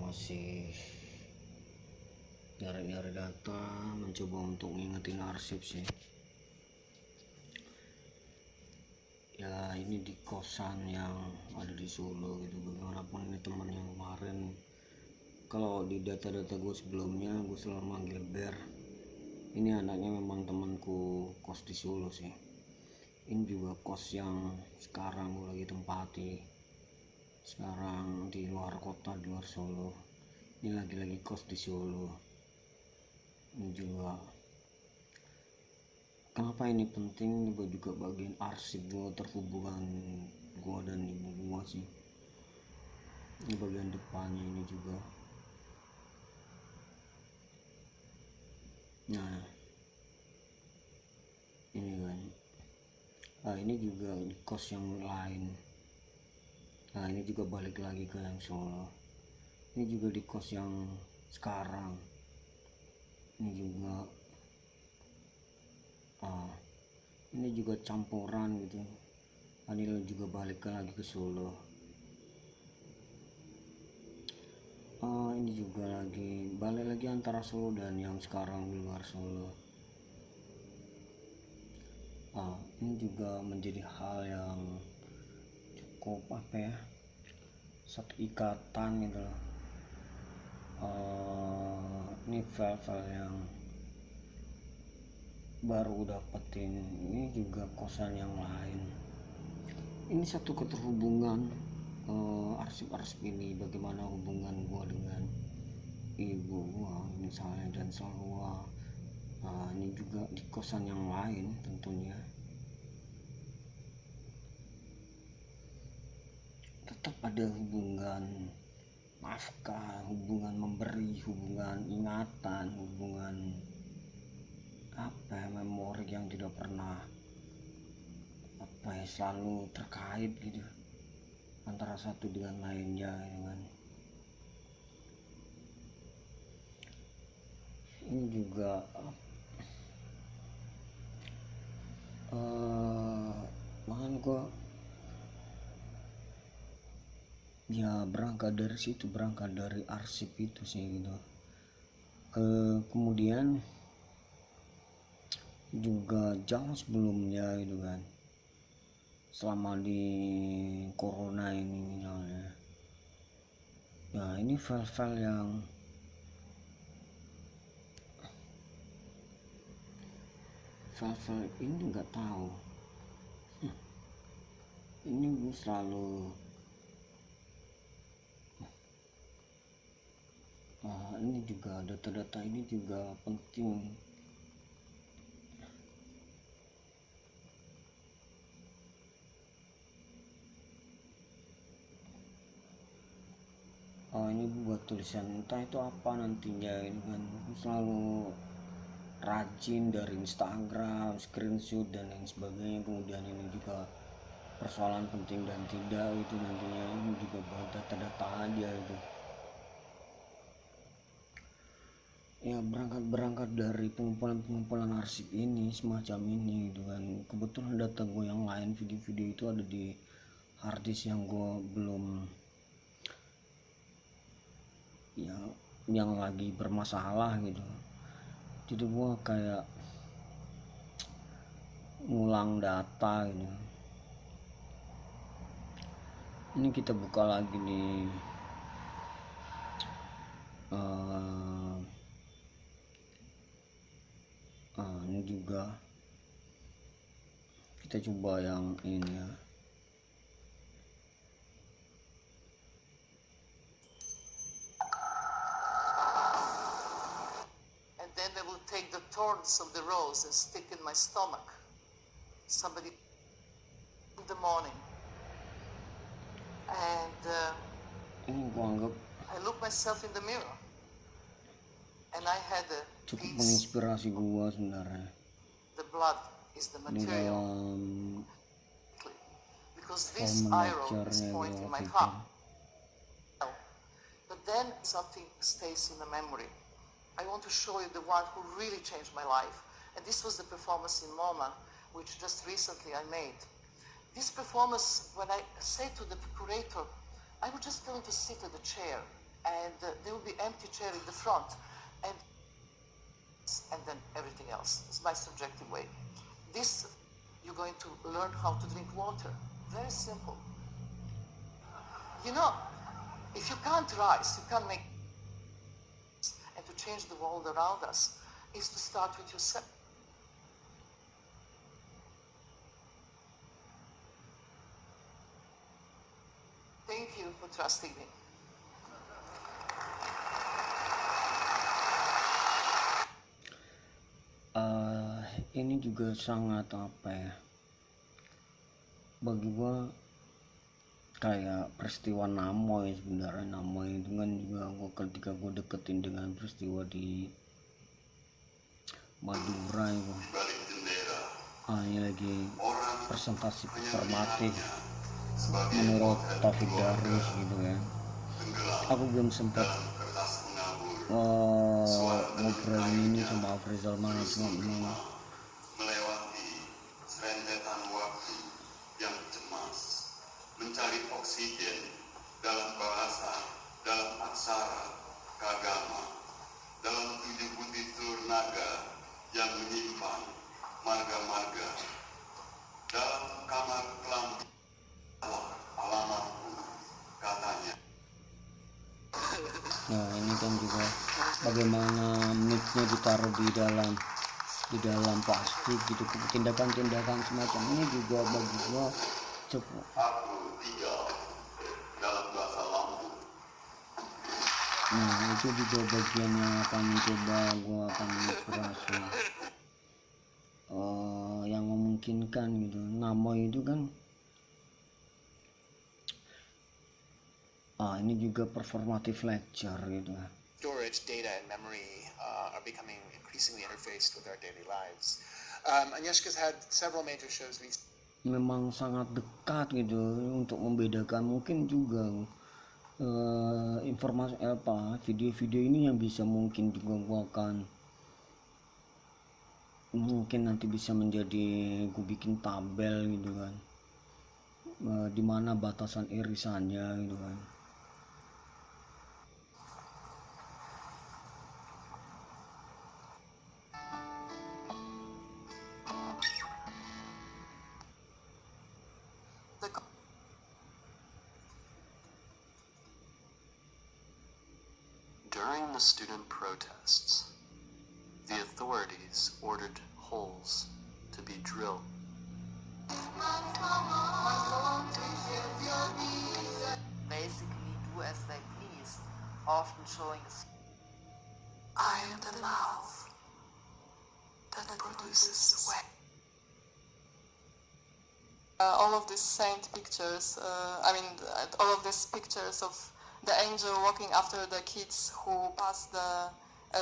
masih nyari-nyari data, mencoba untuk ngingetin arsip sih. Ya ini di kosan yang ada di Solo gitu. Bagaimanapun ini teman yang kemarin, kalau di data-data gue sebelumnya gue selalu manggil Bear. Ini anaknya memang temanku kos di Solo sih. Ini juga kos yang sekarang gue lagi tempati, sekarang di luar kota, di luar Solo. Ini lagi-lagi kos di Solo. Ini juga kenapa ini penting juga bagian arsip gue, terhubungan gue dan ibu gue sih. Ini bagian depannya ini juga. Nah ini kan, ini juga di kos yang lain. Nah ini juga balik lagi ke yang Solo. Ini juga di kos yang sekarang. Ini juga ini juga campuran gitu. Ini juga balik lagi ke Solo. Ini juga lagi balik lagi antara Solo dan yang sekarang di luar Solo. Ini juga menjadi hal yang cukup satu ikatan gitu loh. Ini file-file yang baru dapetin. Ini juga kosan yang lain. Ini satu keterhubungan arsip-arsip ini. Bagaimana hubungan gua dengan ibu gua misalnya, dan selalu ini juga di kosan yang lain tentunya tetap ada hubungan nafkah, hubungan memberi, hubungan ingatan, hubungan memori yang tidak pernah selalu terkait gitu antara satu dengan lainnya ya kan. Ini juga makanya gue ya berangkat dari situ, berangkat dari arsip itu sih gitu. Kemudian juga jauh sebelumnya gitu kan, selama di corona ini misalnya, nah ini file-file yang ini nggak tahu, ini gue selalu ini juga data-data ini juga penting. Ini buat tulisan entah itu apa nantinya ini kan. Selalu rajin dari Instagram, screenshot dan lain sebagainya. Kemudian ini juga persoalan penting dan tidak itu nantinya, ini juga buat data-data aja itu. Ya berangkat dari pengumpulan arsip ini semacam ini gitu kan. Kebetulan data gue yang lain, video-video itu ada di harddisk yang gue belum, yang lagi bermasalah gitu. Jadi gue kayak ngulang data gitu. Ini kita buka lagi nih ini juga kita coba yang ini ya. And then they will take the thorns of the rose and stick in my stomach. Somebody in the morning. And Ini gua anggap I look myself in the mirror. And I had a cukup peace. menginspirasi gua sebenarnya. The blood is the Ini material. dalam Because this arrow is pointing my heart. But then something stays in the memory. I want to show you the one who really changed my life. And this was the performance in MoMA, which just recently I made. This performance, when I say to the curator, I would just tell him to sit at the chair and there will be empty chair in the front, and then everything else. It's my subjective way. This, you're going to learn how to drink water. Very simple. You know, if you can't rise, you can't make, and to change the world around us is to start with yourself. Thank you for trusting me. Ini juga sangat apa ya, bagi gua kayak peristiwa Namoy. Sebenarnya Namoy itu kan juga ketika gua deketin dengan peristiwa di Madura itu, ini lagi presentasi performatif menurut Taufik Darus gitu kan. Aku belum sempat ngobrol ini sama Afrizal Mana, cuma melewati serentetan waktu yang cemas, mencari oksigen dalam bahasa, dalam aksara, keagama, dalam tujuh naga yang menyimpan marga-marga, dalam kamar kelam alamatku, katanya. Nah ini kan juga bagaimana mic-nya ditaruh di dalam plastik gitu. Tindakan-tindakan semacam ini juga bagi gua cukup. Aku tinggal dalam bahasa lampu. Nah itu juga bagian yang akan mencoba gua akan inspirasi yang memungkinkan gitu. Namoy itu kan ini juga performative lecture gitu. Storage, data, and memory are becoming increasingly interfaced with our daily lives. Agnieszka's had several major shows recently. Memang sangat dekat gitu untuk membedakan. Mungkin juga informasi video-video ini yang bisa mungkin juga gua akan mungkin nanti bisa menjadi gue bikin tabel gitu kan, di mana batasan irisannya gitu kan. During the student protests, the authorities ordered holes to be drilled. Basically do as they please, often showing us. I am the love that produces sweat. All of these saint pictures, all of these pictures of the angel walking after the kids who passed the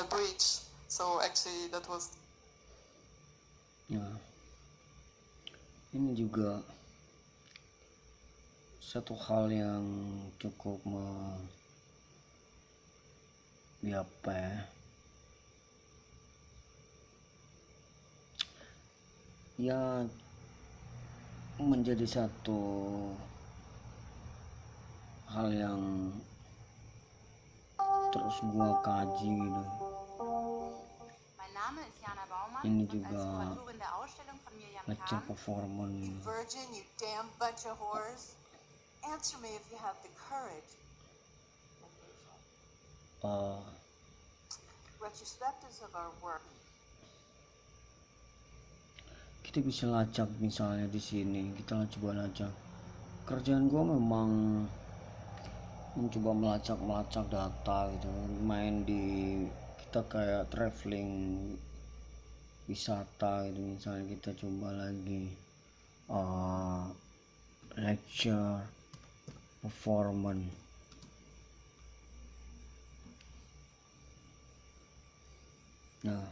bridge. So actually that was. Nah, ini juga satu hal yang cukup ya menjadi satu hal yang terus gua kaji gitu. Ini juga lecture performance. Virgin, you damn bunch of whores. Answer me if you have the courage. Retrospectives of our work. Kita bisa lacak misalnya di sini, kita coba lacak. Kerjaan gua memang mencoba melacak data gitu, main di kita kayak traveling wisata gitu. Misalnya kita coba lagi lecture performance. Nah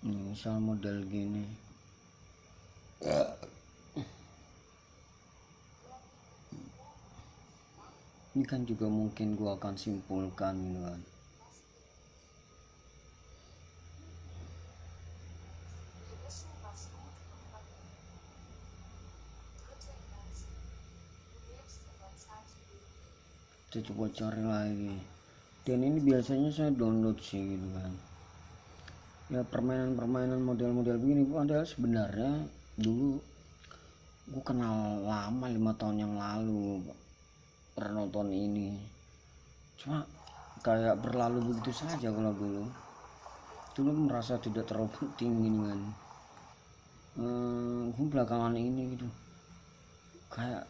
ini misal model gini, ini kan juga mungkin gua akan simpulkan gitu kan. kita coba cari lagi. Dan ini biasanya saya download sih gitu kan ya, permainan model-model begini. Padahal sebenarnya dulu gue kenal lama, 5 tahun yang lalu pernah nonton ini, cuma kayak berlalu begitu saja. Kalau dulu merasa tidak terlalu penting gini kan. Gue belakangan ini gitu kayak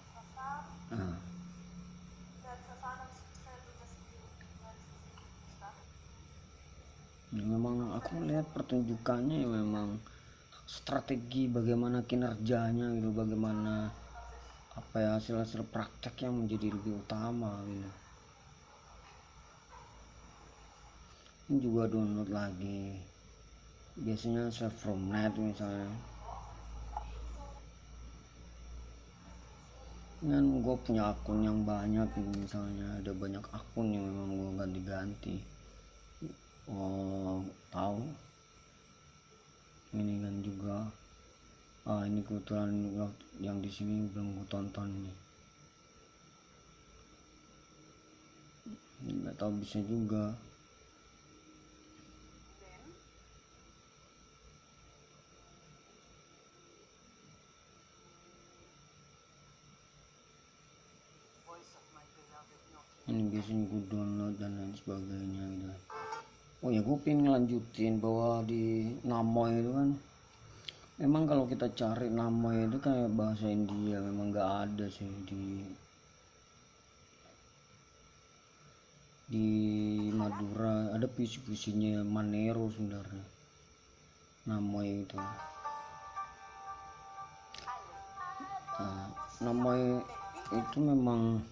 memang aku melihat pertunjukannya ya, memang strategi bagaimana kinerjanya gitu, bagaimana apa ya, hasil praktek yang menjadi lebih utama gitu. Ini juga download lagi, biasanya save from net misalnya. Kan gue punya akun yang banyak gitu, misalnya ada banyak akun yang memang gue ganti-ganti. Tahu ini kan juga ini kebetulan yang di sini belum gue tonton nih, nggak tahu bisa juga. Ini biasanya gue download dan lain sebagainya gitu. Oh ya, gue pengen ngelanjutin bahwa di Namoy itu kan memang kalau kita cari Namoy itu kayak bahasa India, memang nggak ada sih di Madura. Ada puisi-puisinya Manero sebenarnya Namoy itu. Namoy itu memang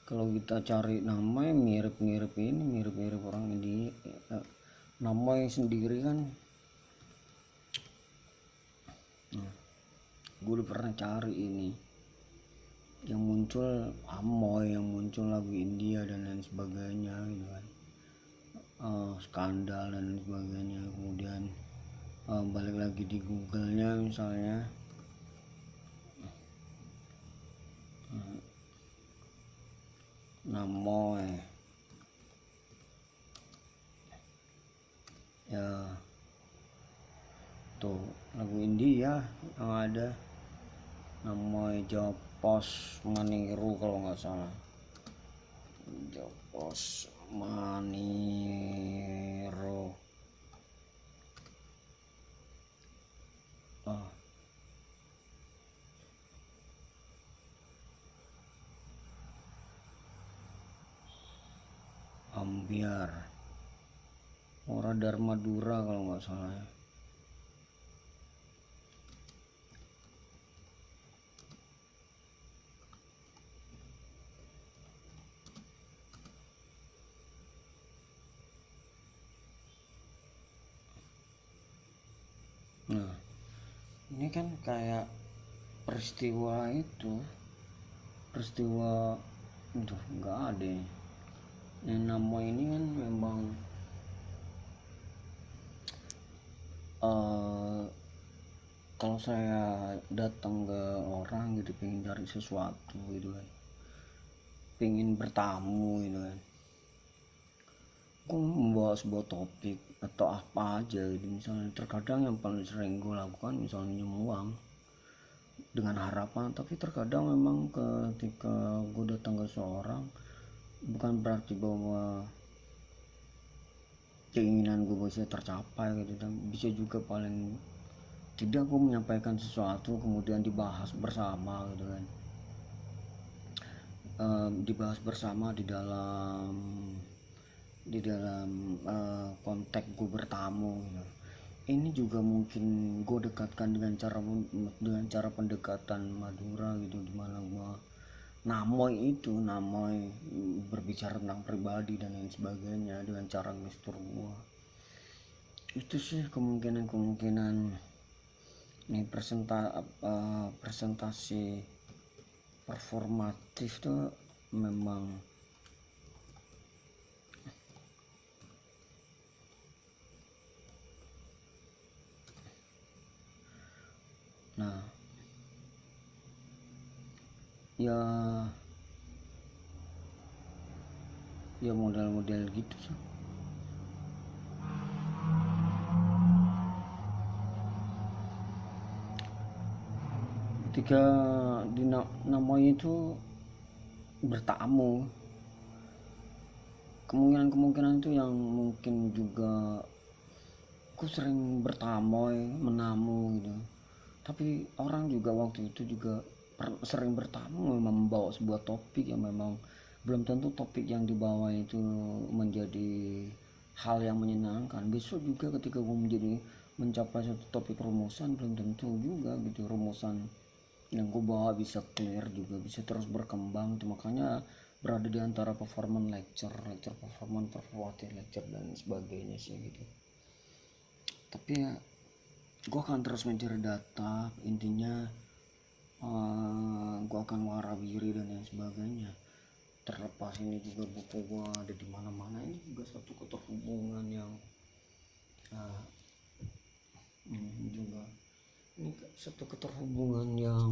kalau kita cari namanya mirip-mirip orang India. Namoy sendiri kan gue udah pernah cari ini, yang muncul Amoy, yang muncul lagu India dan lain sebagainya gitu kan, skandal dan lain sebagainya. Kemudian balik lagi di Google-nya misalnya, Namoy ya, tuh lagu India yang ada Namoy Japos Maniru kalau nggak salah, Japos Maniro. Ambiar Ora Dharma Dura kalau nggak salah ya. Nah ini kan kayak peristiwa nggak ada ya. Yang nama ini kan memang kalau saya datang ke orang gitu pengen cari sesuatu gitu kan, pengen bertamu gitu kan, aku membawa sebuah topik atau apa aja gitu. Misalnya terkadang yang paling sering gue lakukan misalnya nyumbang dengan harapan, tapi terkadang memang ketika gue datang ke seorang bukan berarti bahwa keinginan gue bisa tercapai gitu, dan bisa juga paling tidak gue menyampaikan sesuatu kemudian dibahas bersama gitu kan, dibahas bersama di dalam konteks gue bertamu gitu. Ini juga mungkin gue dekatkan dengan cara pendekatan Madura gitu, dimana gue Namoy berbicara tentang pribadi dan lain sebagainya dengan cara gestur gue. Itu sih kemungkinan nih presentasi performatif tuh memang ya ya model-model gitu sih. Ketika namanya itu bertamu, kemungkinan itu yang mungkin juga aku sering bertamu menamu gitu, tapi orang juga waktu itu juga sering bertamu membawa sebuah topik yang memang belum tentu topik yang dibawa itu menjadi hal yang menyenangkan. Besok juga ketika gue mencapai satu topik rumusan, belum tentu juga gitu rumusan yang gue bawa bisa clear juga, bisa terus berkembang. Itu makanya berada di antara performance lecture performance lecture dan sebagainya sih gitu. Tapi ya gue akan terus mencari data, intinya gue akan warawiri dan lain sebagainya. Terlepas ini juga buku gue ada di mana-mana, ini juga satu keterhubungan yang satu keterhubungan yang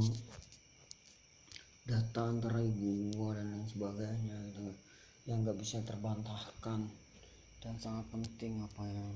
data antara ibu gua dan lain sebagainya gitu, yang nggak bisa terbantahkan dan sangat penting apa yang